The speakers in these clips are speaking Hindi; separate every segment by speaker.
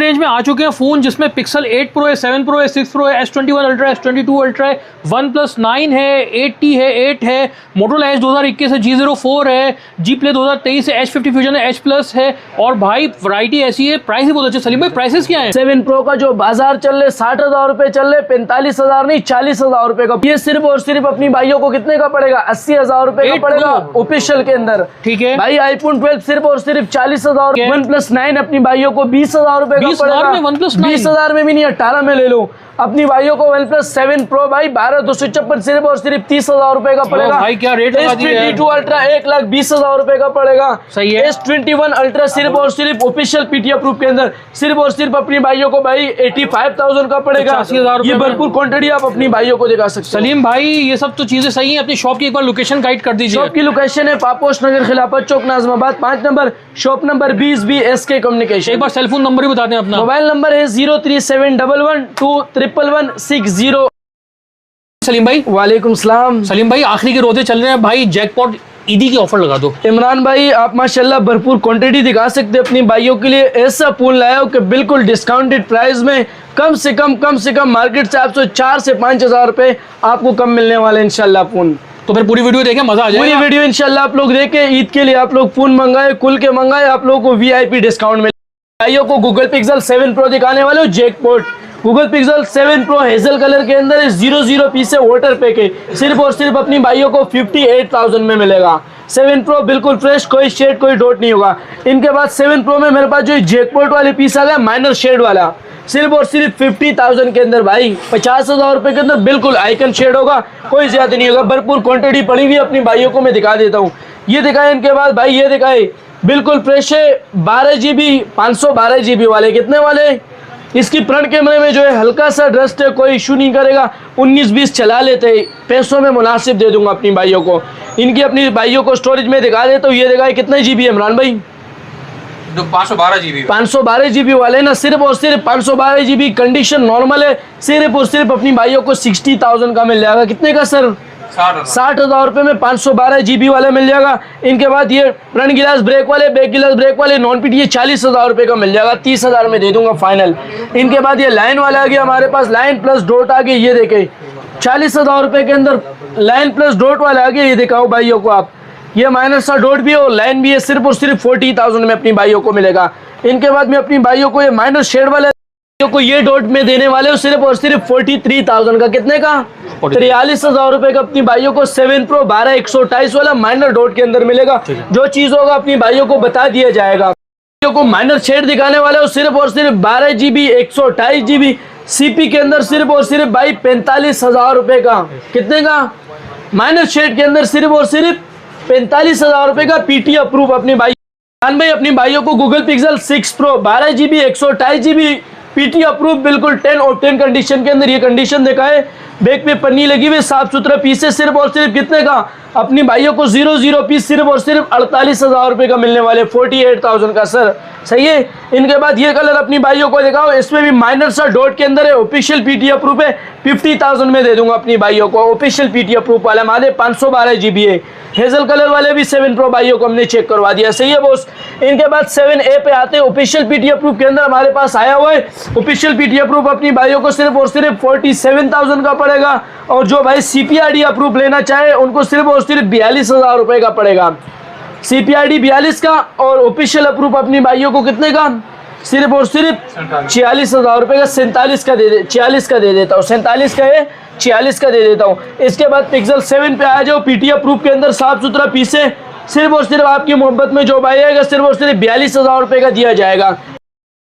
Speaker 1: रेंज में आ चुके हैं फ़ोन जिसमें पिक्सल 8 प्रो है, 7 प्रो है, 6 प्रो है, S21 अल्ट्रा है, S22 अल्ट्रा है, OnePlus 9 है, 8T है, 8 है, Motorola Edge 2021 है, G04 है, G Play 2023 है, H50 Fusion है, H Plus है और भाई वैरायटी ऐसी है, प्राइस भी बहुत अच्छे। सलीम भाई प्राइसेस क्या है?
Speaker 2: 7 प्रो का जो बाजार चल रहे 60,000 रुपए चल रहे, 45,000 नहीं 40,000 रुपए का। ये सिर्फ और सिर्फ अपनी भाइयों को कितने का पड़ेगा? 80,000 रुपए का पड़ेगा ऑफिशियल के अंदर।
Speaker 1: ठीक है
Speaker 2: भाई iPhone 12 सिर्फ और सिर्फ 40,000। OnePlus 9 अपनी भाइयों को 20,000 रुपए का पड़ेगा। 20,000 में भी नहीं, 18 में ले लो। अपनी भाइयों को OnePlus 7 Pro भाई 12,256 सिर्फ और सिर्फ 30,000 रुपए का पड़ेगा।
Speaker 1: भाई क्या रेट लगा दिया है।
Speaker 2: S22 अल्ट्रा 1,20,000 रुपए का पड़ेगा।
Speaker 1: सही है।
Speaker 2: S21 अल्ट्रा सिर्फ और सिर्फ ऑफिशियल PTA प्रूफ के अंदर सिर्फ और सिर्फ अपनी भाइयों को भाई 85,000 का पड़ेगा।
Speaker 1: 85,000
Speaker 2: ये भरपूर क्वांटिटी आप अपनी भाइयों को दिखा सकते हैं।
Speaker 1: सलीम भाई ये सब तो चीजें सही हैं, अपनी शॉप की एक बार लोकेशन गाइड कर दीजिए।
Speaker 2: शॉप की लोकेशन है Paposh Nagar, Khilafat Chowk, Nazimabad 5 number, shop number 20B SK communication.
Speaker 1: एक बार सेलफोन नंबर ही बता दें अपना।
Speaker 2: मोबाइल नंबर है 0371121160।
Speaker 1: सलीम भाई
Speaker 2: वालेकुम सलाम।
Speaker 1: सलीम भाई आखिरी के रोजे चल रहे हैं भाई, जैकपॉट ईदी की ऑफर लगा दो।
Speaker 2: इमरान भाई आप माशाल्लाह भरपूर क्वांटिटी दिखा सकते हैं अपनी भाइयों के लिए। ऐसा फोन लाया हो कि बिल्कुल डिस्काउंटेड प्राइस में कम से कम मार्केट से आपसे 4 से 5 हज़ार रुपए आपको कम मिलने वाले इंशाल्लाह फोन।
Speaker 1: तो फिर पूरी वीडियो देखें, मजा आ जाएगा।
Speaker 2: पूरी वीडियो इंशाल्लाह आप लोग देखें। ईद के लिए आप लोग फोन मंगाए, खुल के मंगाए, आप लोगों को VIP डिस्काउंट मिले। भाइयों को गूगल पिक्सल 7 प्रो दिखाने वाले हो, jackpot Google pixel 7 pro hazel colour के अंदर है, 00 पीस से वाटर पैक है। सिर्फ और सिर्फ अपनी भाइयों को 58,000 में मिलेगा। 7 प्रो बिल्कुल फ्रेश, कोई शेड कोई डॉट नहीं होगा। इनके बाद 7 प्रो में मेरे पास जो जैकपॉट वाले पीस आ गया माइनर शेड वाला, सिर्फ और सिर्फ 50,000 के अंदर भाई 50,000 रुपए के अंदर बिल्कुल आइकन शेड होगा, कोई ज्यादा नहीं होगा। भरपूर क्वांटिटी पड़ी हुई अपनी भाइयों को मैं दिखा देता हूँ। ये दिखाए इनके बाद भाई, ये दिखाए बिल्कुल फ्रेश है 12 GB 512 GB वाले। कितने वाले? इसकी फ्रंट कैमरे में जो है हल्का सा डस्ट है, कोई इशू नहीं करेगा। 19-20 चला लेते हैं, पैसों में मुनासिब दे दूंगा अपनी भाइयों को। इनकी अपनी भाइयों को स्टोरेज में दिखा देता हूँ। ये दिखाए कितने GB है इमरान भाई?
Speaker 3: 512 GB।
Speaker 2: 512 GB वाले ना, सिर्फ और सिर्फ 512 GB कंडीशन नॉर्मल है। सिर्फ और सिर्फ अपनी भाइयों को 60,000 का मिल जाएगा। कितने का सर? 60,000 रुपए में 512 GB वाला मिल जाएगा। इनके बाद ये फ्रंट गिलास ब्रेक वाले, बैक गिलास ब्रेक वाले नॉन पीटी, ये 40,000 रुपए का मिल जाएगा। 30,000 में दे दूंगा फाइनल। इनके बाद ये लाइन वाला आ गया हमारे पास, लाइन प्लस डॉट आ गया। ये देखे 40,000 रुपए के अंदर लाइन प्लस डॉट वाला आ गया। ये दिखाओ भाइयों को आप, ये माइनर सा डॉट भी है और लाइन भी है। सिर्फ और सिर्फ 40,000 में अपनी भाइयों को मिलेगा। इनके बाद में अपनी भाइयों को ये माइनर शेड वाले को ये डॉट में देने वाले हो, सिर्फ और सिर्फ 43,000 का। कितने का? 43,000 रुपए का अपनी भाइयों को 7 प्रो 12/128 वाला माइनर डॉट के अंदर मिलेगा। जो चीज होगा अपनी भाइयों को बता दिया जाएगा। भाइयों को माइनर शेड दिखाने वाले हो, सिर्फ और सिर्फ 12 GB 128 GB CP के अंदर, सिर्फ और सिर्फ भाई 45,000 रुपए का। कितने का? माइनर शेड के अंदर सिर्फ और सिर्फ 45,000 रुपए का PTA अप्रूव अपनी भाई अपनी भाइयों को Google pixel 6 pro 12 GB 128 GB PTA approve बिल्कुल 10 और 10 कंडीशन के अंदर। ये कंडीशन देखा है, बैक पे पन्नी लगी हुई, साफ सुथरा पीस है। सिर्फ और सिर्फ कितने का? अपनी भाइयों को 00 पीस सिर्फ और सिर्फ 48,000 रुपए का मिलने वाले, 48,000 का सर। सही है। इनके बाद ये कलर अपनी भाइयों को दिखाओ, इसमें भी माइनर सा डॉट के अंदर है, ऑफिशियल PTA अप्रूव है। 50,000 में दे दूंगा अपनी भाइयों को ऑफिशियल PTA अप्रूव वाला। हमारे 512 GB है। हेजल कलर वाले भी 7 प्रो भाइयों को हमने चेक करवा दिया। सही है बॉस। इनके बाद 7A पे आते हैं, ऑफिशियल PTA अप्रूव के अंदर हमारे पास आया हुआ है। ऑफिशियल PTA अप्रूव अपनी भाइयों को सिर्फ और सिर्फ 47,000 का पड़ेगा। और जो भाई CPRD अप्रूव लेना चाहे उनको सिर्फ और सिर्फ 42,000 रुपए का पड़ेगा। CPRD 42 का और ऑफिशियल अप्रूव अपनी भाइयों को कितने का? सिर्फ और सिर्फ 46,000 रुपए का। 47 का दे 46 का दे देता हूँ। 47 का है, 46 का दे देता हूँ। इसके बाद पिक्सल 7 पे आ जाओ, PTA अप्रूव के अंदर साफ सुथरा पीस है। सिर्फ और सिर्फ आपकी मोहब्बत में जो भाई आएगा सिर्फ और सिर्फ 42,000 रुपए का दिया जाएगा।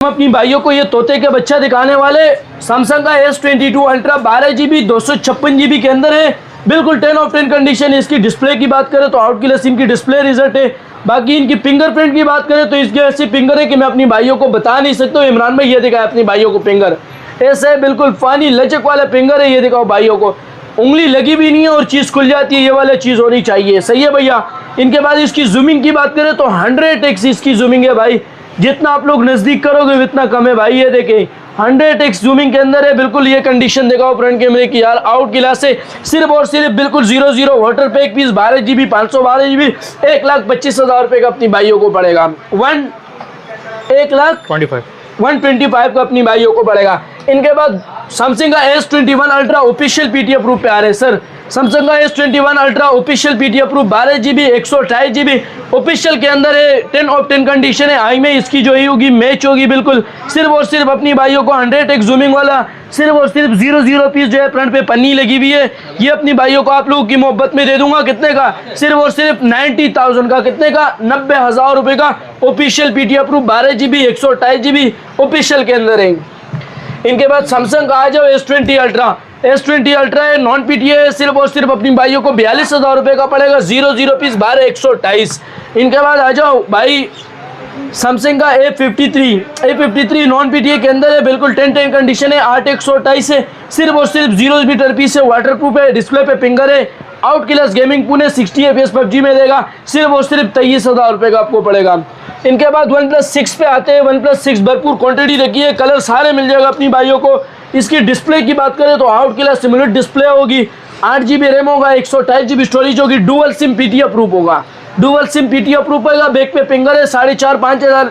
Speaker 2: हम अपनी भाइयों को ये तोते के बच्चा दिखाने वाले सैमसंग का S22 अल्ट्रा 12 GB 256 GB के अंदर है। बिल्कुल 10 ऑफ 10 कंडीशन है। इसकी डिस्प्ले की बात करें तो आउट क्लास इनकी डिस्प्ले रिजल्ट है। बाकी इनकी फिंगरप्रिंट की बात करें तो इसके ऐसी फिंगर है कि मैं अपनी भाइयों को बता नहीं सकता। इमरान भाई ये दिखाया अपनी भाइयों को फिंगर, ऐसे बिल्कुल फानी लचक वाला फिंगर है। ये दिखाओ भाइयों को, उंगली लगी भी नहीं है और चीज़ खुल जाती है, ये वाला चीज़ होनी चाहिए। सही है भैया। इनके बाद इसकी जूमिंग की बात करें तो 100x इसकी जूमिंग है भाई। जितना आप लोग नज़दीक करोगे उतना कम है भाई। ये देखें 100x जूमिंग के अंदर है। बिल्कुल ये कंडीशन दिखाओ फ्रंट कैमरे की यार, आउट गिलास से सिर्फ और सिर्फ बिल्कुल 00 water pack piece 12 GB 512 GB 1,25,000 रुपए का अपनी भाइयों को पड़ेगा। 1,25,000 125 का अपनी भाइयों को पड़ेगा। इनके बाद सैमसंग का S21 ultra official PT approve पे आ रहे हैं सर। सैमसंग का S21 ultra official PT approve 12GB 128GB official के अंदर है। 10 ऑफ 10 कंडीशन है। आई में इसकी जो ही होगी मैच होगी बिल्कुल। सिर्फ और सिर्फ अपनी भाइयों को 100x जूमिंग वाला सिर्फ और सिर्फ 00 पीस जो है फ्रंट पे पन्नी लगी हुई है। ये अपनी भाइयों को आप लोगों की मोहब्बत में दे दूंगा। कितने का? सिर्फ और सिर्फ 90,000 का। कितने का? 90,000 रुपए का official PT approve 12GB 128GB official के अंदर है। इनके बाद सैमसंग का आ जाओ S20 अल्ट्रा। S20 अल्ट्रा है, नॉन पीटी है, सिर्फ और सिर्फ अपनी भाइयों को 42,000 रुपए का पड़ेगा। 00 पीस 12,128। इनके बाद आ जाओ भाई सैमसंग का A53 नॉन पीटीए के अंदर है, बिल्कुल 10-10 कंडीशन है, 8,128 है। सिर्फ और सिर्फ 0 मीटर पीस है, वाटरप्रूफ है, डिस्प्ले पे फिंगर है, out class gaming Pune 60 FPS PUBG में देगा। सिर्फ और सिर्फ 23,000 रुपए का आपको पड़ेगा। इनके बाद OnePlus 6 पे आते हैं। OnePlus 6 भरपूर क्वांटिटी रखी है, कलर सारे मिल जाएगा अपनी भाइयों को। इसकी डिस्प्ले की बात करें तो आउट क्लास सिमुलेट डिस्प्ले होगी, 8GB रैम होगा, 128GB स्टोरेज होगी, डुअल सिम पीटी अप्रूव होगा। डुअल सिम पीटी अप्रूव होगा। बैक पे फिंगर है, 3,500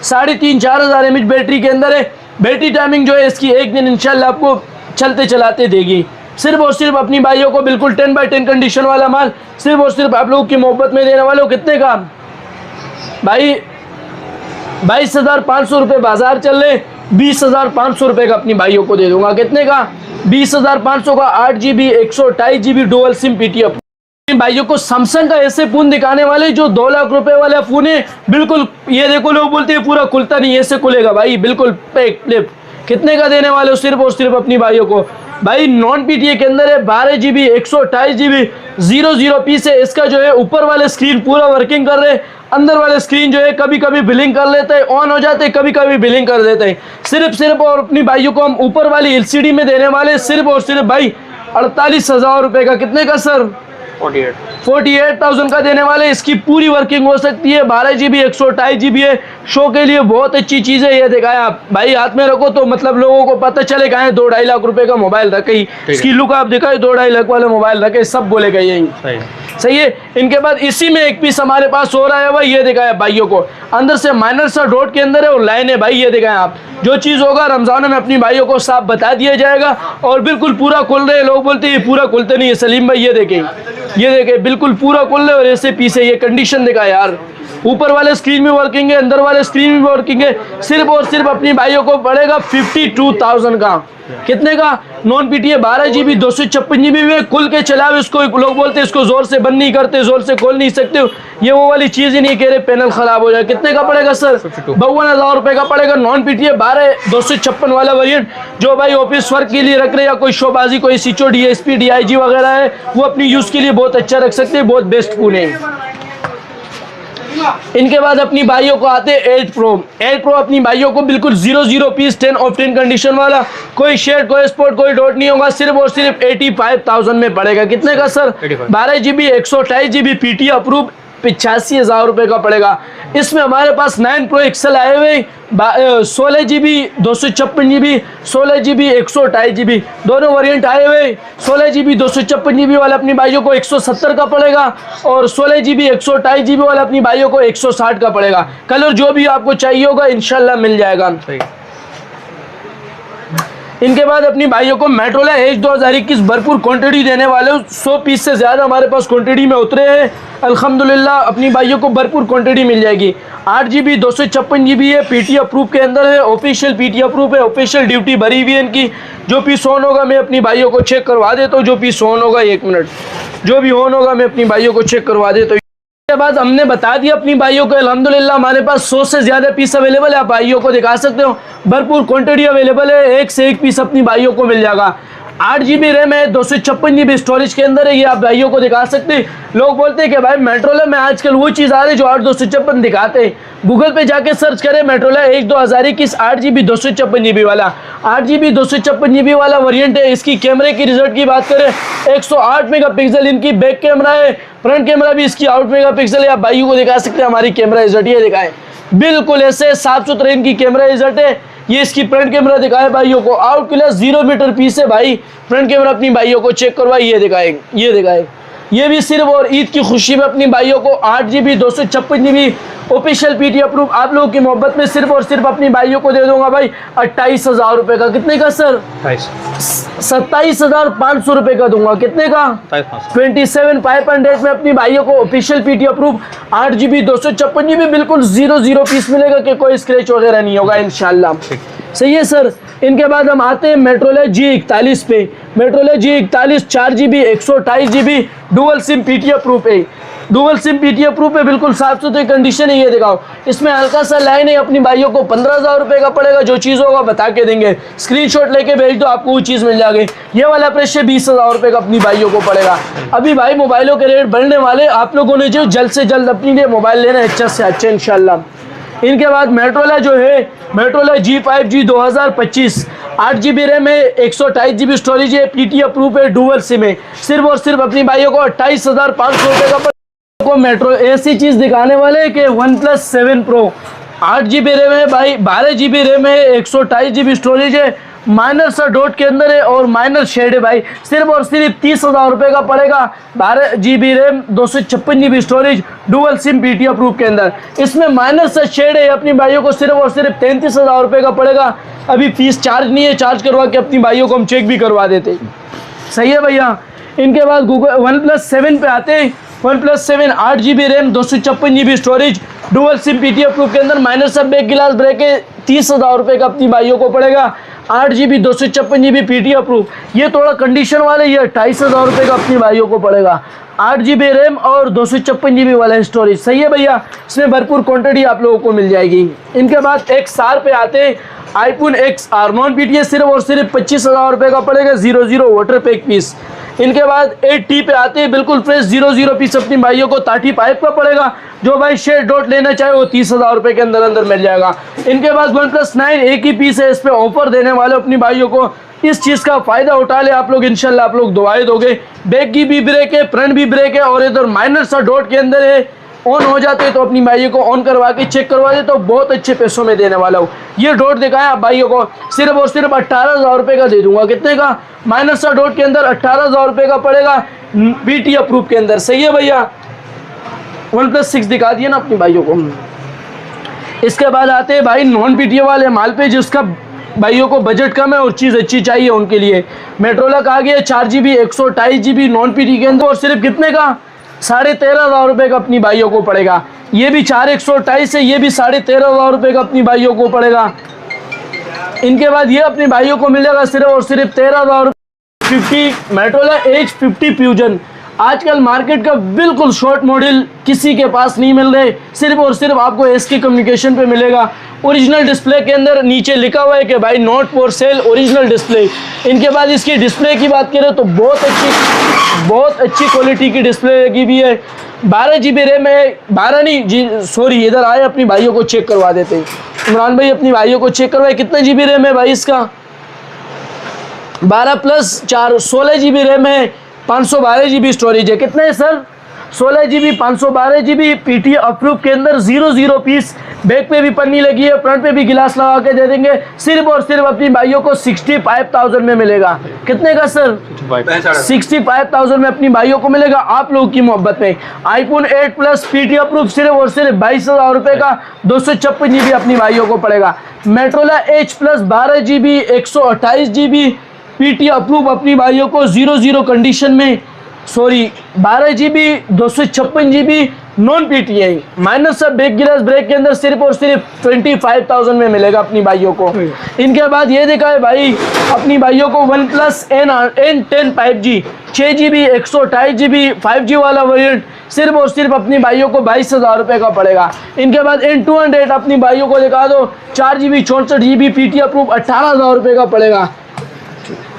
Speaker 2: 4,500 mAh बैटरी के अंदर है। बैटरी टाइमिंग जो है इसकी एक दिन इंशाल्लाह आपको चलते चलाते देगी। सिर्फ और सिर्फ अपनी भाइयों को बिल्कुल 10/10 कंडीशन वाला माल सिर्फ और सिर्फ आप लोगों की मोहब्बत में देने वाले हो। कितने का भाई? 22,500 रुपये बाजार चल रहे, 20,500 रुपये का अपनी भाइयों को दे दूंगा। कितने का? 20,500 का 8GB 128GB dual SIM PT up. भाइयों को सैमसंग का ऐसे फोन दिखाने वाले जो 2 लाख रुपए वाला फोन है, बिल्कुल ये देखो लोग बोलते हैं पूरा खुलता नहीं, ऐसे खुलेगा भाई, बिल्कुल पैक फ्लिप। कितने का देने वाले हो? सिर्फ और सिर्फ अपनी भाइयों को भाई नॉन पीटीए के अंदर है, 12GB 128GB 00 पीस है। इसका जो है ऊपर वाले स्क्रीन पूरा वर्किंग कर रहे हैं, अंदर वाले स्क्रीन जो है कभी कभी बिलिंग कर लेते हैं, ऑन हो जाते हैं, कभी कभी बिलिंग कर देते हैं। सिर्फ और अपनी भाइयों को हम ऊपर वाली LCD में देने वाले सिर्फ और सिर्फ भाई 48,000 रुपए का। कितने का सर? 48,000 का देने वाले। इसकी पूरी वर्किंग हो सकती है, 12GB 128GB है। शो के लिए बहुत अच्छी चीज़ है। ये दिखाया आप भाई हाथ में रखो तो मतलब लोगों को पता चलेगा 2-2.5 लाख रुपए का मोबाइल रखे ही। इसकी लुक आप दिखाए, 2-2.5 लाख वाला मोबाइल रखे, सब बोलेगा यही सही है। इनके बाद इसी में एक पीस हमारे पास हो रहा है भाई, ये दिखाया भाइयों को, अंदर से माइनर सा डॉट के अंदर है और लाइन है भाई। ये दिखाएं आप, जो चीज़ होगा रमजान में अपनी भाइयों को साफ बता दिया जाएगा। और बिल्कुल पूरा खोल रहे, लोग बोलते हैं पूरा खुलते नहीं है सलीम भाई। ये देखें बिल्कुल पूरा खोल रहे और ऐसे पीछे ये कंडीशन दिखा यार। ऊपर वाले स्क्रीन में वर्किंग है, अंदर वाले स्क्रीन में वर्किंग है। सिर्फ और सिर्फ अपनी भाइयों को पड़ेगा 52,000 का। कितने का? नॉन पीटीए 12GB 256GB में खुल के चलाओ इसको। लोग बोलते हैं इसको जोर से बंद नहीं करते, जोर से खोल नहीं सकते हो, ये वो वाली चीज़ ही नहीं कह रहे, पैनल खराब हो जाए। कितने का पड़ेगा सर? 52,000 रुपए का पड़ेगा। नॉन पीटीए 12/256 वाला वेरिएंट, जो भाई ऑफिस वर्क के लिए रख रहे या कोई शोबाजी, कोई सिचो DSP DIG वगैरह है, वो अपनी यूज़ के लिए बहुत अच्छा रख सकते हैं, बहुत बेस्ट फोन है। इनके बाद अपनी भाइयों को आते हैं 8 Pro अपनी भाइयों को बिल्कुल 00 पीस 10 ऑफ 10 कंडीशन वाला, कोई शेड, कोई स्पॉट, कोई डॉट नहीं होगा। सिर्फ और सिर्फ 85,000 में पड़ेगा। कितने का sir? 12GB 128GB PT approve 85,000 रुपए का पड़ेगा। इसमें हमारे पास 9 Pro XL आए हुए, 16GB 256GB 16GB 128GB दोनों वेरिएंट आए हुए। 16GB 256GB वाला अपनी भाइयों को 170 का पड़ेगा और 16GB 128GB वाला अपनी भाइयों को 160 का पड़ेगा। कलर जो भी आपको चाहिए होगा इंशाल्लाह मिल जाएगा। इनके बाद अपनी भाइयों को Motorola Edge 2021 भरपूर क्वांटिटी देने वाले, 100 पीस से ज़्यादा हमारे पास क्वांटिटी में उतरे हैं। अल्हम्दुलिल्लाह अपनी भाइयों को भरपूर क्वांटिटी मिल जाएगी। 8GB 256GB है, पीटी अप्रूव के अंदर है, ऑफिशियल पीटी अप्रूव है, ऑफिशियल ड्यूटी भरी हुई है इनकी। जो पीस ऑन होगा मैं अपनी भाइयों को चेक करवा देता हूँ। जो पीस ऑन होगा, 1 मिनट, जो भी ऑन होगा मैं अपनी भाइयों को चेक करवा देता हूँ। के बाद हमने बता दिया अपनी भाइयों को अल्हम्दुलिल्लाह हमारे पास 100 से ज़्यादा पीस अवेलेबल है। आप भाइयों को दिखा सकते हो, भरपूर क्वांटिटी अवेलेबल है, एक से एक पीस अपनी भाइयों को मिल जाएगा। 8GB रैम है, 256GB स्टोरेज के अंदर है, ये आप भाइयों को दिखा सकते हैं। लोग बोलते हैं कि भाई Motorola में आजकल वो चीज़ आ रही है जो 8/256 दिखाते हैं। गूगल पे जाके सर्च करें Motorola Edge 2021 8GB 256GB वाला, 8GB 256GB वाला वेरिएंट है। इसकी कैमरे की रिजल्ट की बात करें, 108 मेगापिक्सल इनकी बैक कैमरा है, फ्रंट कैमरा भी इसकी 8 मेगापिक्सल है। आप भाइयों को दिखा सकते हैं हमारी कैमरा रिजल्ट, ये दिखाएं बिल्कुल ऐसे साफ सुथरे इनकी कैमरा रिजल्ट है। ये इसकी फ्रंट कैमरा दिखाए भाइयों को, आउट क्लास 0 मीटर पीस है भाई। फ्रंट कैमरा अपनी भाइयों को चेक करवाए, ये दिखाए, ये दिखाए। ये भी सिर्फ और ईद की खुशी में अपनी भाइयों को 8GB 256GB official PT approve आप लोगों की मोहब्बत में सिर्फ और सिर्फ अपनी भाइयों को दे दूंगा भाई 28,000 रुपए का। कितने का सर? 27,500 रुपए का दूंगा। कितने का? 27,500 में अपनी भाइयों को official PT approve 8GB 256GB बिल्कुल 0 पीस मिलेगा कि कोई स्क्रैच वगैरह नहीं होगा इंशाल्लाह। सही है सर। इनके बाद हम आते हैं मेट्रोला G41 पे। मेट्रोला G41 4GB 128GB dual SIM PT approve है। डुअल सिम पीटी अप्रूव है, बिल्कुल साफ सुथरी कंडीशन है। ये दिखाओ, इसमें हल्का सा लाइन है। अपनी भाइयों को 15,000 रुपए का पड़ेगा। जो चीज़ होगा बता के देंगे, स्क्रीनशॉट लेके भेज दो, आपको वो चीज़ मिल जाएगी। ये वाला प्रेस 20,000 रुपए का अपनी भाइयों को पड़ेगा। अभी भाई मोबाइलों के रेट बढ़ने वाले, आप लोगों ने जो जल्द से जल्द अपनी लिए मोबाइल लेना है अच्छा से अच्छा इंशाल्लाह। इनके बाद मेट्रोला जो है मेट्रोला G5G 2025 8GB रैम है, 128GB स्टोरेज है, पीटी अप्रूव है, डुअल सिम है। सिर्फ और सिर्फ अपनी भाइयों को 28,500 रुपये का को मेट्रो ऐसी चीज़ दिखाने वाले कि OnePlus 7 Pro 8GB रैम है भाई, 12GB रैम है, 128GB स्टोरेज है, माइनर सा डॉट के अंदर है और माइनर शेड है भाई। सिर्फ और सिर्फ 30,000 रुपये का पड़ेगा। 12GB RAM 256GB storage dual SIM PT approve के अंदर। इसमें माइनर सा शेड है। अपनी भाइयों को सिर्फ और सिर्फ 33,000 रुपये का पड़ेगा। अभी फीस चार्ज नहीं है, चार्ज करवा के अपनी भाइयों को हम चेक भी करवा देते। सही है भैया। इनके बाद OnePlus 7 पे आते हैं। OnePlus 7 8GB RAM 256GB storage dual SIM PT approve के अंदर, माइनर सब बैक गिलास ब्रेक है, 30,000 रुपये का अपनी भाइयों को पड़ेगा। 8GB 256GB PT approve. ये थोड़ा कंडीशन वाले, ये 28,000 रुपये का अपनी भाइयों को पड़ेगा। 8GB रैम और 256GB वाला स्टोरेज। सही है भैया। इसमें भरपूर क्वांटिटी आप लोगों को मिल जाएगी। इनके बाद XR पे आते हैं। iPhone XR नॉन पीटी सिर्फ और सिर्फ 25,000 रुपये का पड़ेगा, 00 वाटर पैक पीस। इनके बाद 8T पे आते हैं, बिल्कुल फ्रेश 00 पीस अपनी भाइयों को 30 पाइप का पड़ेगा। जो भाई शेड डॉट लेना चाहे वो 30,000 रुपये के अंदर अंदर मिल जाएगा। इनके बाद OnePlus 9 एक ही पीस है, इस पे ऑफर देने वाले अपनी भाइयों को। इस चीज़ का फ़ायदा उठा ले आप लोग इंशाल्लाह, आप लोग दुआएं दोगे। बैक की भी ब्रेक है, फ्रंट भी ब्रेक है और इधर माइनर सा डॉट के अंदर है। ऑन हो जाते हैं तो अपनी भाइयों को ऑन करवा के चेक करवा दे तो बहुत अच्छे पैसों में देने वाला हूँ। ये डॉट दिखाया आप भाइयों को सिर्फ और सिर्फ 18,000 रुपये का दे दूंगा। कितने का? माइनस सा डॉट के अंदर 18,000 रुपये का पड़ेगा पीटी अप्रूव के अंदर। सही है भैया। OnePlus 6 दिखा दिया ना अपनी भाइयों को। इसके बाद आते हैं भाई नॉन पीटी वाले माल पे, जिसका भाइयों को बजट कम है और चीज़ अच्छी चाहिए उनके लिए। मेट्रोला कहा गया 4GB 128GB नॉन पीटी के अंदर और सिर्फ कितने का? 13,500 रुपये का अपनी भाइयों को पड़ेगा। ये भी 4/128 है, ये भी 13,500 रुपये का अपनी भाइयों को पड़ेगा। इनके बाद ये अपने भाइयों को मिल जाएगा सिर्फ और सिर्फ 13,000 रुपये। 50 मेट्रोला H50 फ्यूजन आजकल मार्केट का बिल्कुल शॉर्ट मॉडल किसी के पास नहीं मिल रहे, सिर्फ और सिर्फ आपको SK कम्युनिकेशन पे मिलेगा। ओरिजिनल डिस्प्ले के अंदर नीचे लिखा हुआ है कि भाई not for sale original display. इनके बाद इसकी डिस्प्ले की बात करें तो बहुत अच्छी क्वालिटी की डिस्प्ले लगी हुई है। 12GB रैम है, 12 नहीं जी सॉरी, इधर आए अपनी भाइयों को चेक करवा देते हैं। इमरान भाई अपनी भाइयों को चेक करवाए। कितना GB रैम है भाई इसका? 12 + 4 16GB रैम है, 512GB स्टोरेज है। कितना है sir? 16GB 512GB PT approve के अंदर 00 पीस। बैक पे भी पन्नी लगी है, फ्रंट पे भी गिलास लगा के दे देंगे। सिर्फ और सिर्फ अपनी भाइयों को 65,000 में मिलेगा। कितने का सर? 65,000 में अपनी भाइयों को मिलेगा आप लोगों की मोहब्बत में। iPhone 8 Plus पीटी अप्रूव सिर्फ और सिर्फ 22,000 रुपये का 256GB अपनी भाइयों को पड़ेगा। मेट्रोला H Plus 12GB 128GB PT approve अपनी भाइयों को 00 कंडीशन में, sorry 12GB 256GB non PTI minus सब बैक गिलास ब्रेक के अंदर सिर्फ और सिर्फ 25,000 में मिलेगा अपनी भाइयों को। इनके बाद ये देखा है भाई अपनी भाइयों को OnePlus N10 5G 6GB 128GB 5G वाला वेरिएंट सिर्फ और सिर्फ अपनी भाइयों को 22,000 रुपये का पड़ेगा। इनके बाद N200 अपनी भाइयों को दिखा दो 4GB 64GB पीटी अप्रूव 18,000 रुपये का पड़ेगा।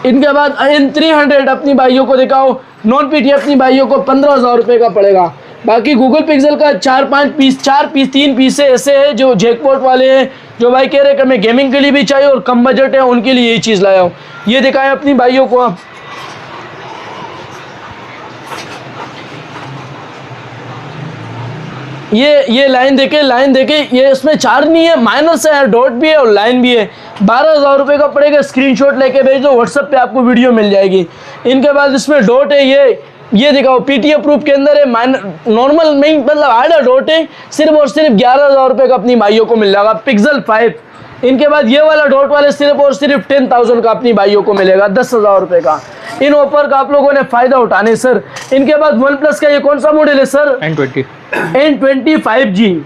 Speaker 2: इनके बाद N300 अपनी भाइयों को दिखाओ नॉन पीटी अपनी भाइयों को 15,000 रुपये का पड़ेगा। बाकी गूगल पिक्सल का 3 पीस ऐसे है जो जैकपॉट वाले हैं, जो भाई कह रहे कि हमें गेमिंग के लिए भी चाहिए और कम बजट है, उनके लिए यही चीज़ लाया हूँ। ये दिखाएं अपनी भाइयों को आप। ये लाइन देखे ये इसमें चार्ज नहीं है, माइनस है, डॉट भी है और लाइन भी है। 12,000 रुपये का पड़ेगा। स्क्रीनशॉट लेके भेज दो, व्हाट्सएप पे आपको वीडियो मिल जाएगी। इनके बाद इसमें डॉट है, ये ये दिखाओ पीटी अप्रूव के अंदर है, नॉर्मल नहीं मतलब आधा डॉट है, सिर्फ और सिर्फ 11,000 रुपये का अपनी भाइयों को मिल जाएगा। पिक्सल 5, इनके बाद ये वाला डॉट वाले सिर्फ और सिर्फ 10,000 का अपनी भाइयों को मिलेगा, 10,000 रुपये का। इन ऑफर का आप लोगों ने फायदा उठाने सर। इनके बाद वन प्लस का ये कौन सा मॉडल है sir? N20 5G,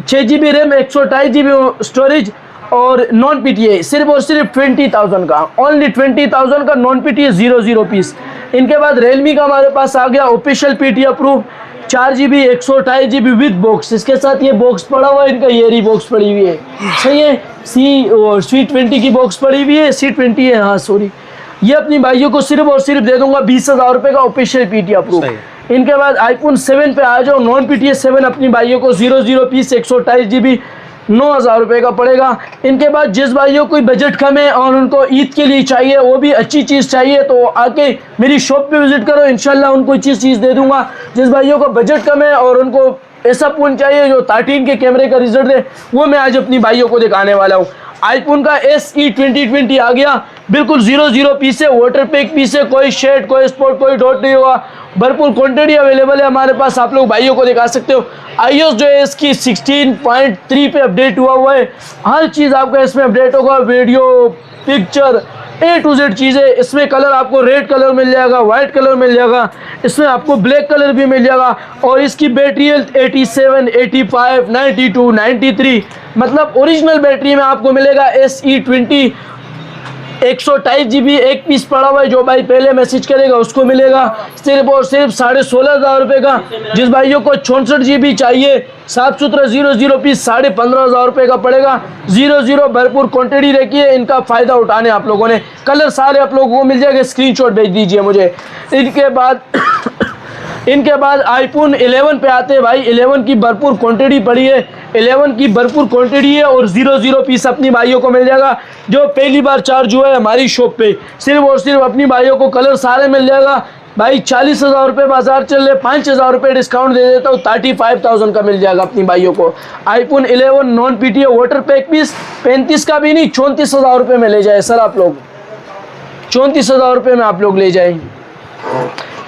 Speaker 2: 6GB RAM, 128GB storage और नॉन PTA, सिर्फ और सिर्फ 20,000 का, ओनली 20,000 का नॉन PTA 00 पीस। इनके बाद रियलमी का हमारे पास आ गया official PT approve 4GB 128GB with box. इसके साथ ये बॉक्स पड़ा हुआ है, इनका ये बॉक्स पड़ी हुई है, सही है। C20 की बॉक्स पड़ी हुई है, C20 है, हाँ सॉरी। ये अपनी भाइयों को सिर्फ और सिर्फ दे दूंगा 20,000 रुपये का ऑफिशियल PT अप्रूव। इनके बाद आईफोन 7 पे आ जाओ, नॉन PTA 7 अपनी भाइयों को 00 पीस 128GB 9,000 रुपये का पड़ेगा। इनके बाद जिस भाइयों को बजट कम है और उनको ईद के लिए चाहिए, वो भी अच्छी चीज़ चाहिए, तो आके मेरी शॉप पे विजिट करो, इंशाल्लाह उनको अच्छी चीज़ दे दूंगा। जिस भाइयों को बजट कम है और उनको ऐसा फ़ोन चाहिए जो 13 के कैमरे का रिजल्ट दे, वो मैं आज अपनी भाइयों को दिखाने वाला हूँ। आईफोन का SE 2020 आ गया, बिल्कुल 00 पीस है, वाटर पैक पीस है, कोई शेड, कोई स्पॉट, कोई डॉट नहीं होगा, भरपूर क्वांटिटी अवेलेबल है हमारे पास, आप लोग भाइयों को दिखा सकते हो। iOS जो है इसकी 16.3 पे अपडेट हुआ है, हर चीज़ आपका इसमें अपडेट होगा, video, picture, A to Z चीज़ें। इसमें कलर आपको रेड कलर मिल जाएगा, वाइट कलर मिल जाएगा, इसमें आपको ब्लैक कलर भी मिल जाएगा। और इसकी बैटरी हेल्थ 87, 85, 92, 93, मतलब ओरिजिनल बैटरी में आपको मिलेगा। SE 20 128GB एक पीस पड़ा हुआ है, जो भाई पहले मैसेज करेगा उसको मिलेगा सिर्फ और सिर्फ 16,500 रुपये का। जिस भाइयों को 64GB चाहिए साफ सुथरा 00 पीस 15,500 रुपये का पड़ेगा। 00 भरपूर क्वांटिटी रखी है, इनका फ़ायदा उठाने आप लोगों ने। कलर सारे आप लोगों को मिल जाएंगे, स्क्रीनशॉट भेज दीजिए मुझे। इनके बाद आईफोन 11 पे आते हैं भाई। 11 की भरपूर क्वांटिटी पड़ी है, 11 की भरपूर क्वांटिटी है और 00 पीस अपनी भाइयों को मिल जाएगा, जो पहली बार चार्ज हुआ है हमारी शॉप पे। सिर्फ और सिर्फ अपनी भाइयों को कलर सारे मिल जाएगा भाई। 40,000 रुपये बाजार चल रहे, 5,000 रुपये डिस्काउंट दे देता हूँ, 35,000 का मिल जाएगा अपनी भाइयों को। IPhone 11 non PTA water pack piece 35 का भी नहीं, 34,000 रुपये में ले जाए सर आप लोग, 34,000 रुपये में आप लोग ले जाए।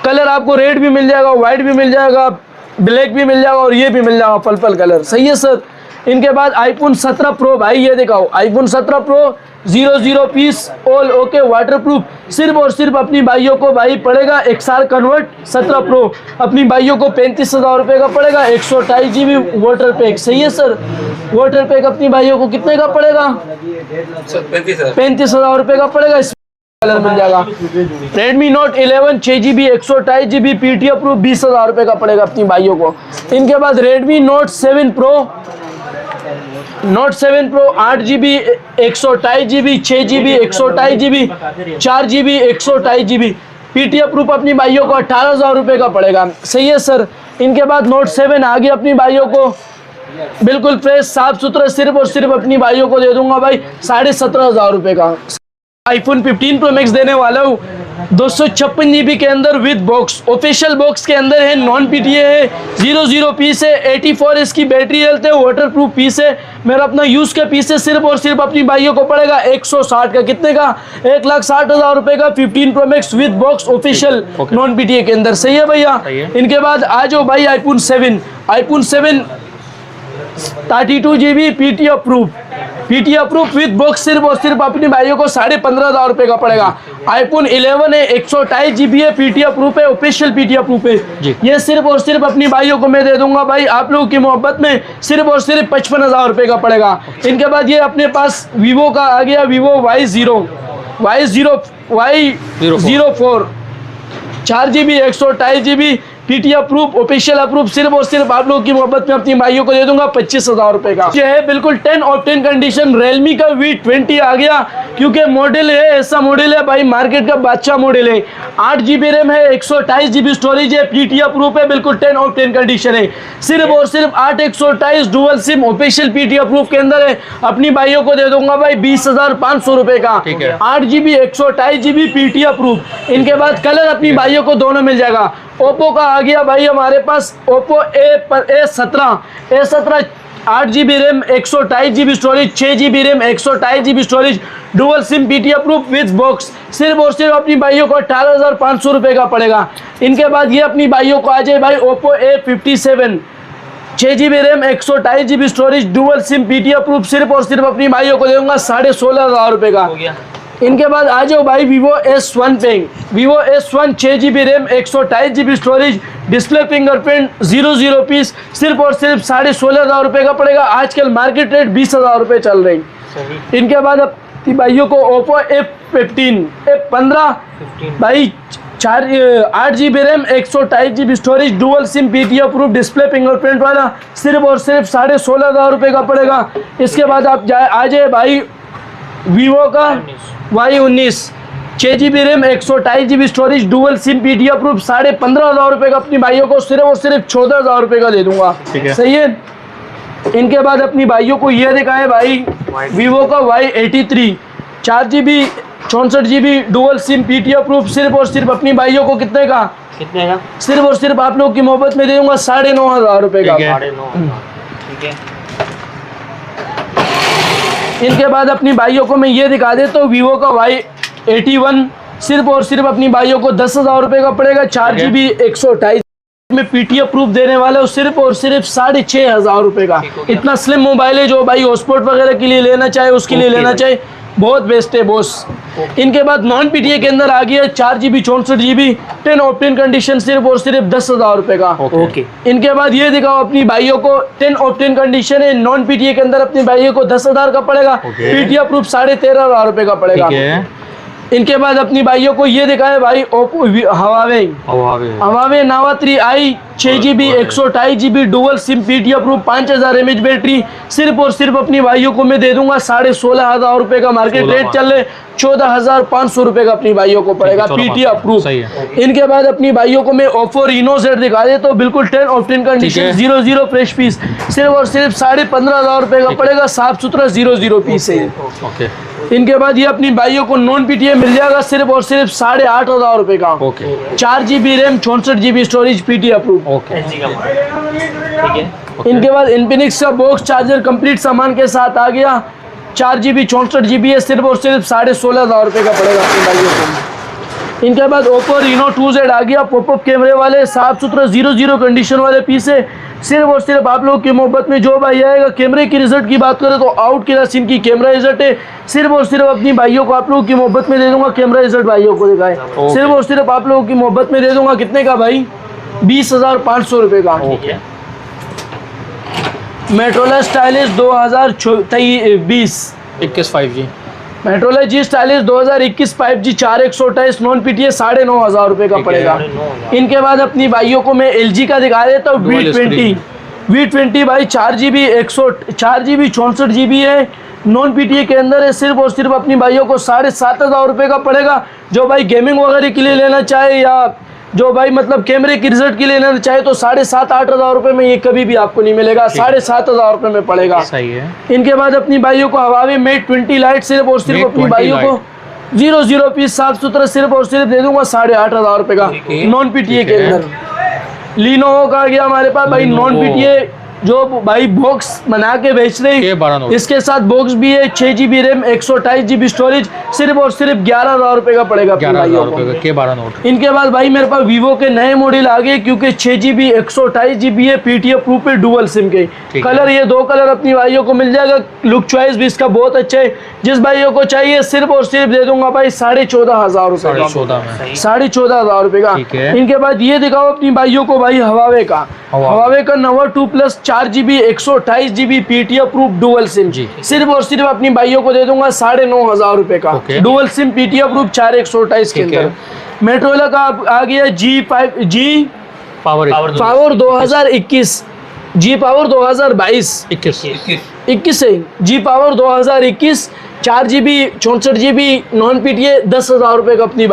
Speaker 2: कलर आपको रेड भी मिल जाएगा, वाइट भी मिल जाएगा, ब्लैक भी मिल जाएगा और ये भी मिल जाएगा पर्पल कलर, सही है सर। इनके बाद आईफोन 17 प्रो भाई, ये दिखाओ iPhone 17 pro 00 piece all okay waterproof, सिर्फ और सिर्फ अपनी भाइयों को भाई पड़ेगा XR कन्वर्ट 17 प्रो अपनी भाइयों को 35,000 रुपये का पड़ेगा। 128GB वाटर पैक, सही है सर। वाटर पैक अपनी भाइयों को कितने का पड़ेगा? 35,000 रुपये का पड़ेगा। कलर मिल जाएगा। Redmi Note 11 6GB 128GB PT approve 20,000 रुपये का पड़ेगा अपनी भाइयों को। इनके बाद Redmi Note 7 Pro 8GB 128GB 6GB 128GB 4GB 128GB PT approve अपनी भाइयों को 18,000 रुपये का पड़ेगा, सही है सर। इनके बाद Note 7 आ गया अपनी भाइयों को, बिल्कुल फ्रेश साफ सुथरा, सिर्फ और सिर्फ अपनी भाइयों को दे दूंगा भाई 17,500 रुपये का। आईफोन 15 प्रो मैक्स देने वाला हूँ 256GB के अंदर विद बॉक्स, ऑफिशियल बॉक्स के अंदर है, नॉन PTA है, 00 पीस है, 84 इसकी बैटरी हेल्थ है, वाटर प्रूफ पीस है, मेरा अपना यूज़ का पीस है। सिर्फ और सिर्फ अपनी भाइयों को पड़ेगा 160 का, कितने का? 1,60,000 रुपये का 15 pro max with box official non PTA के अंदर, सही है भैया। इनके बाद आ जाओ भाई iPhone 7 32GB PT approve with box, सिर्फ और सिर्फ अपने भाइयों को 15,500 रुपये का पड़ेगा। आईफोन 11 है, 128GB है, PT अप्रूव है, ऑफिशियल PT अप्रूव है। ये सिर्फ और सिर्फ अपनी भाइयों को मैं दे दूंगा भाई आप लोगों की मोहब्बत में, सिर्फ और सिर्फ 55,000 रुपये का पड़ेगा। इनके बाद ये अपने पास वीवो का आ गया, Vivo Y04 4GB 128GB PT approve official approve, सिर्फ और सिर्फ आप लोगों की मोहब्बत में अपनी भाइयों को दे दूंगा 25,000 रुपये का। ये है बिल्कुल 10 ऑफ 10 कंडीशन। Realme का V20 आ गया, क्योंकि मॉडल है ऐसा मॉडल है भाई, मार्केट का बादशाह मॉडल है। 8GB रैम है, 128GB स्टोरेज है, PT अप्रूव है, बिल्कुल 10 ऑफ 10 कंडीशन है। सिर्फ और सिर्फ 8 128 dual SIM official PT approve के अंदर है, अपनी भाइयों को दे दूंगा भाई 20,500 रुपये का। 8GB 128GB PT approve. इनके बाद कलर अपनी भाइयों को दोनों मिल जाएगा। ओप्पो का आ गया भाई हमारे पास, Oppo A17 8GB RAM 128GB storage, 6GB RAM 128GB storage, dual SIM PT approve with box, सिर्फ और सिर्फ अपनी भाइयों को 18,500 रुपये का पड़ेगा। इनके बाद ये अपनी भाइयों को आ जाए भाई Oppo A57, 6GB RAM 128GB storage, dual SIM PT approve, सिर्फ और सिर्फ अपनी भाइयों को देऊंगा 16,500 रुपये का। इनके बाद आ जाओ भाई वीवो S1 पे, Vivo S1 6GB RAM 128GB storage, display fingerprint 00 piece, सिर्फ और सिर्फ 16,500 रुपये का पड़ेगा। आजकल मार्केट रेट 20,000 रुपये चल रही। इनके बाद अपनी भाइयों को ओप्पो F15 भाई 8GB RAM 128GB storage, dual SIM PT approve, display fingerprint वाला, सिर्फ और सिर्फ 16,500 रुपये का पड़ेगा। इसके बाद आप आ जाए भाई वीवो का Y19 6GB RAM 128GB storage, dual SIM PT approve, 15,500 रुपये का अपनी भाइयों को सिर्फ और सिर्फ 14,000 रुपये का दे दूंगा। सही है। इनके बाद अपनी भाइयों को ये दिखाएं भाई वीवो का Y83 4GB 64GB dual SIM PT approve, सिर्फ और सिर्फ अपनी भाइयों को कितने का सिर्फ और सिर्फ आप लोग की मोहब्बत में दे दूंगा 9,500 रुपये का। इनके बाद अपनी भाइयों को मैं ये दिखा देता हूँ वीवो का Y81 सिर्फ और सिर्फ अपनी भाइयों को 10,000 रुपये का पड़ेगा। 4GB 128 में पीटी अप्रूव देने वाला है, सिर्फ और सिर्फ 6,500 रुपये का। इतना स्लिम मोबाइल है, जो भाई हॉटस्पॉट वगैरह के लिए लेना चाहे उसके लिए लेना चाहे, बहुत बेस्ट है बॉस। इनके बाद नॉन पीटीए के अंदर आ गया 4GB 64GB 10 ऑप्टेन कंडीशन, सिर्फ और सिर्फ 10,000 रुपये का। इनके बाद ये दिखाओ अपनी भाइयों को 10 ऑप्टेन कंडीशन है नॉन पीटीए के अंदर, अपनी भाइयों को 10,000 का पड़ेगा। पीटीए अप्रूव 13,500 रुपये का पड़ेगा। इनके बाद अपनी भाइयों को ये दिखाए भाई ओप्पो हवावे नावा 3i 6GB 128GB dual SIM PT approve 5,000 mAh battery, सिर्फ और सिर्फ अपनी भाइयों को मैं दे दूंगा 16,500 रुपये का। मार्केट रेट चल रहे 14,500 रुपये का अपनी भाइयों को पड़ेगा पीटी अप्रूव। इनके बाद अपनी भाइयों को मैं ओप्पो Reno Z दिखा दे तो बिल्कुल 10 ऑप्टेन कंडीशन 00 फ्रेश पीस, सिर्फ और सिर्फ 15,500 रुपये का पड़ेगा। साफ सुथरा 00 पीस है। इनके बाद ये अपनी भाइयों को नॉन पीटीए मिल जाएगा सिर्फ और सिर्फ 8,500 रुपये का। 4GB RAM 64GB storage PT approve. इनके बाद इन्फिनिक्स का बॉक्स चार्जर कंप्लीट सामान के साथ आ गया। 4GB 64GB है, सिर्फ और सिर्फ 16,500 रुपये का पड़ेगा अपनी भाइयों को। इनके बाद ओप्पो Reno 2Z आ गया, पॉपअप कैमरे वाले, साफ सुथरा 00 कंडीशन वाले पीस है। सिर्फ और सिर्फ आप लोग की मोहब्बत में जो भाई आएगा, कैमरे की रिजल्ट की बात करें तो आउट की रसीन की कैमरा रिजल्ट है, सिर्फ और सिर्फ अपनी भाइयों को आप लोगों की मोहब्बत में दे दूंगा। कैमरा रिजल्ट भाइयों को दिखाए, सिर्फ और सिर्फ आप लोगों की मोहब्बत में दे दूंगा कितने का भाई 20,500 रुपये का। मेट्रोला स्टाइलिश 2020
Speaker 1: 21 5G
Speaker 2: मेट्रोला जी स्टाइलिश 2021 5G 4128 नॉन पीटीए 9,500 रुपये का पड़ेगा। इनके बाद अपनी भाइयों को मैं LG का दिखा देता हूँ V20 भाई 4GB 64GB है, नॉन पीटीए के अंदर है, सिर्फ और सिर्फ अपनी भाइयों को 7,500 रुपये का पड़ेगा। जो भाई गेमिंग वगैरह के लिए लेना चाहे या जो भाई मतलब कैमरे की रिजल्ट के लिए लेना चाहे तो 7,500-8,000 रुपये में ये कभी भी आपको नहीं मिलेगा, 7,500 रुपये में पड़ेगा।
Speaker 1: सही है।
Speaker 2: इनके बाद अपनी भाइयों को Huawei Mate 20 लाइट सिर्फ और सिर्फ अपनी भाइयों को 00 पीस साफ सुथरा सिर्फ और सिर्फ दे दूंगा 8,500 रुपये का नॉन पीटीए के अंदर। Lenovo का आ गया हमारे पास भाई नॉन पीटीए, जो भाई बॉक्स बना के बेच रहे हैं, इसके साथ बॉक्स भी है। 6GB रैम 128GB स्टोरेज, सिर्फ और सिर्फ 11,000 रुपये का पड़ेगा। इनके बाद भाई मेरे पास वीवो के नए मॉडल आ गए, क्योंकि 6GB 128GB है, पीटीए प्रूफ है, डुअल सिम के कलर, ये 2 कलर अपनी भाइयों को मिल जाएगा। लुक चॉइस भी इसका बहुत अच्छा है, जिस भाइयों को चाहिए सिर्फ और सिर्फ दे दूंगा भाई 14,500 रुपये का, 14,500 रुपये का। इनके बाद ये दिखाओ अपनी भाइयों को भाई Huawei का Nova 2 Plus 4GB 128GB PT approve dual SIM, सिर्फ और सिर्फ अपनी भाइयों को दे दूंगा 9,500 रुपये का। डुअल सिम पीटी अप्रूव 4128 के अंदर। मेट्रोला का आ गया G पावर 2021 G पावर 2022 21 है। G power 2021 4GB 64GB non PTA 10,000 रुपये का अपनी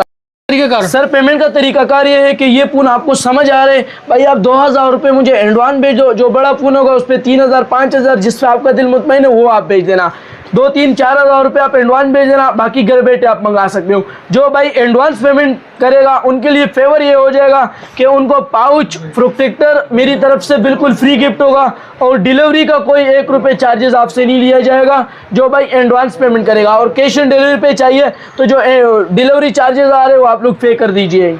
Speaker 2: सर। पेमेंट का तरीकाकार ये है कि ये फोन आपको समझ आ रहे भाई, आप 2,000 रुपये मुझे एडवांस भेज दो, जो बड़ा फोन होगा उस पर 3,000 5,000 जिस पे आपका दिल मुतमईन है वो आप भेज देना। 2-3-4 हज़ार रुपये आप एडवांस भेज देना, बाकी घर बैठे आप मंगा सकते हो। जो भाई एडवांस पेमेंट करेगा उनके लिए फेवर ये हो जाएगा कि उनको पाउच प्रोटेक्टर मेरी तरफ से बिल्कुल फ्री गिफ्ट होगा और डिलीवरी का कोई 1 रुपये चार्जेस आपसे नहीं लिया जाएगा जो भाई एडवांस पेमेंट करेगा। और कैश ऑन डिलीवरी पे चाहिए तो जो डिलीवरी चार्जेस आ रहे हैं वो आप लोग पे कर दीजिए।